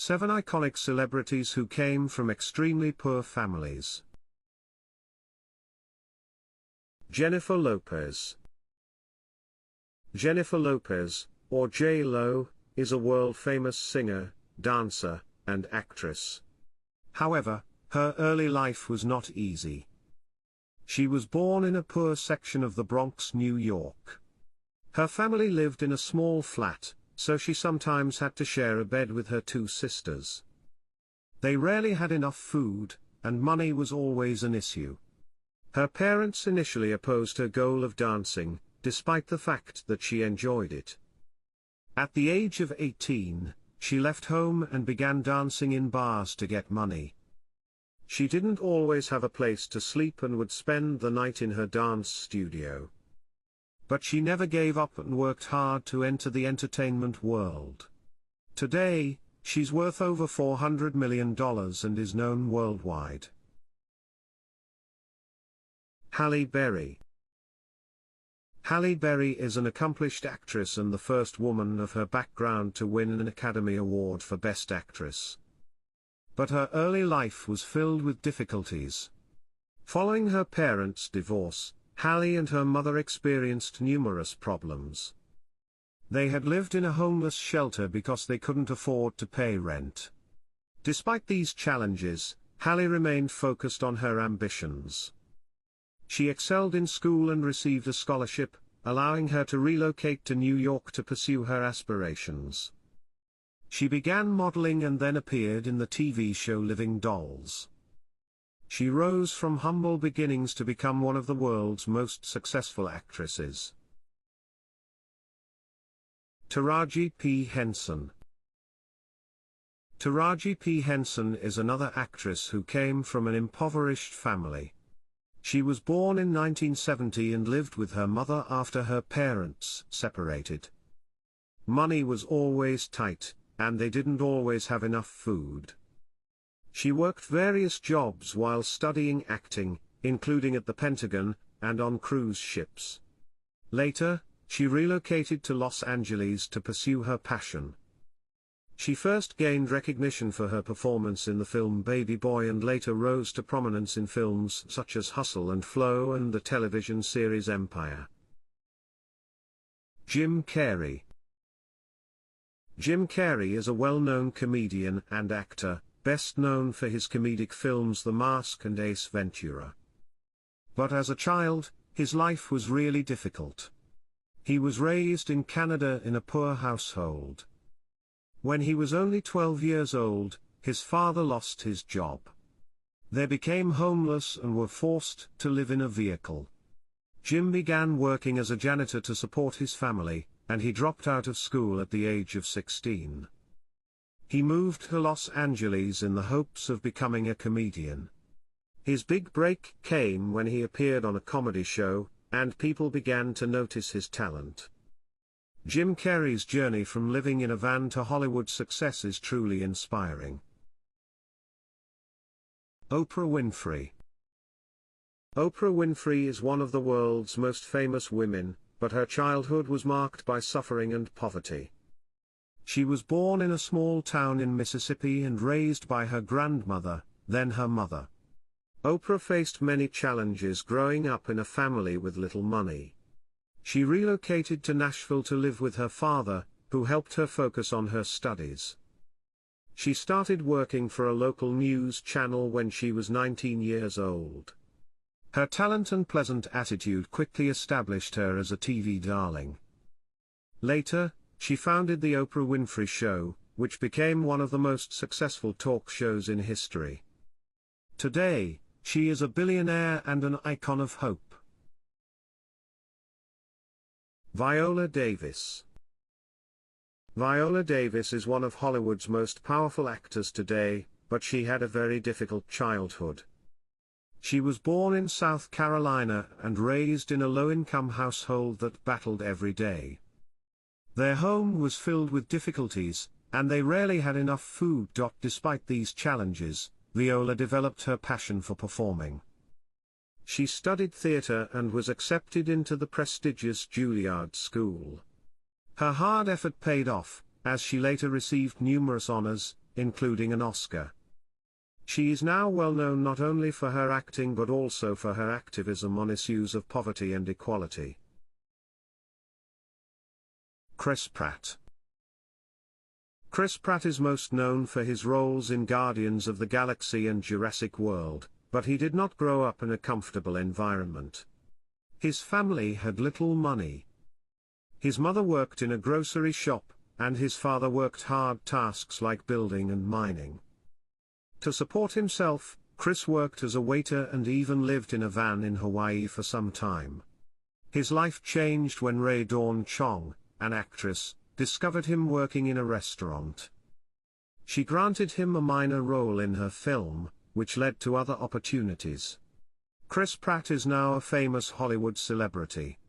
7 iconic celebrities who came from extremely poor families. Jennifer Lopez. Jennifer Lopez, or J-Lo, is a world-famous singer, dancer, and actress. However, her early life was not easy. She was born in a poor section of the Bronx, New York. Her family lived in a small flat, so she sometimes had to share a bed with her 2 sisters. They rarely had enough food, and money was always an issue. Her parents initially opposed her goal of dancing, despite the fact that she enjoyed it. At the age of 18, she left home and began dancing in bars to get money. She didn't always have a place to sleep and would spend the night in her dance studio. But she never gave up and worked hard to enter the entertainment world. Today, she's worth over $400 million and is known worldwide. Halle Berry. Halle Berry is an accomplished actress and the first woman of her background to win an Academy Award for Best Actress. But her early life was filled with difficulties. Following her parents' divorce, Halle and her mother experienced numerous problems. They had lived in a homeless shelter because they couldn't afford to pay rent. Despite these challenges, Halle remained focused on her ambitions. She excelled in school and received a scholarship, allowing her to relocate to New York to pursue her aspirations. She began modeling and then appeared in the TV show Living Dolls. She rose from humble beginnings to become one of the world's most successful actresses. Taraji P. Henson. Taraji P. Henson is another actress who came from an impoverished family. She was born in 1970 and lived with her mother after her parents separated. Money was always tight, and they didn't always have enough food. She worked various jobs while studying acting, including at the Pentagon, and on cruise ships. Later, she relocated to Los Angeles to pursue her passion. She first gained recognition for her performance in the film Baby Boy and later rose to prominence in films such as Hustle and Flow and the television series Empire. Jim Carrey. Jim Carrey is a well-known comedian and actor, best known for his comedic films The Mask and Ace Ventura. But as a child, his life was really difficult. He was raised in Canada in a poor household. When he was only 12 years old, his father lost his job. They became homeless and were forced to live in a vehicle. Jim began working as a janitor to support his family, and he dropped out of school at the age of 16. He moved to Los Angeles in the hopes of becoming a comedian. His big break came when he appeared on a comedy show, and people began to notice his talent. Jim Carrey's journey from living in a van to Hollywood success is truly inspiring. Oprah Winfrey. Oprah Winfrey is one of the world's most famous women, but her childhood was marked by suffering and poverty. She was born in a small town in Mississippi and raised by her grandmother, then her mother. Oprah faced many challenges growing up in a family with little money. She relocated to Nashville to live with her father, who helped her focus on her studies. She started working for a local news channel when she was 19 years old. Her talent and pleasant attitude quickly established her as a TV darling. Later, she founded The Oprah Winfrey Show, which became one of the most successful talk shows in history. Today, she is a billionaire and an icon of hope. Viola Davis. Viola Davis is one of Hollywood's most powerful actors today, but she had a very difficult childhood. She was born in South Carolina and raised in a low-income household that battled every day. Their home was filled with difficulties, and they rarely had enough food. Despite these challenges, Viola developed her passion for performing. She studied theater and was accepted into the prestigious Juilliard School. Her hard effort paid off, as she later received numerous honors, including an Oscar. She is now well known not only for her acting but also for her activism on issues of poverty and equality. Chris Pratt. Chris Pratt is most known for his roles in Guardians of the Galaxy and Jurassic World, but he did not grow up in a comfortable environment. His family had little money. His mother worked in a grocery shop, and his father worked hard tasks like building and mining. To support himself, Chris worked as a waiter and even lived in a van in Hawaii for some time. His life changed when Rae Dawn Chong, an actress, discovered him working in a restaurant. She granted him a minor role in her film, which led to other opportunities. Chris Pratt is now a famous Hollywood celebrity.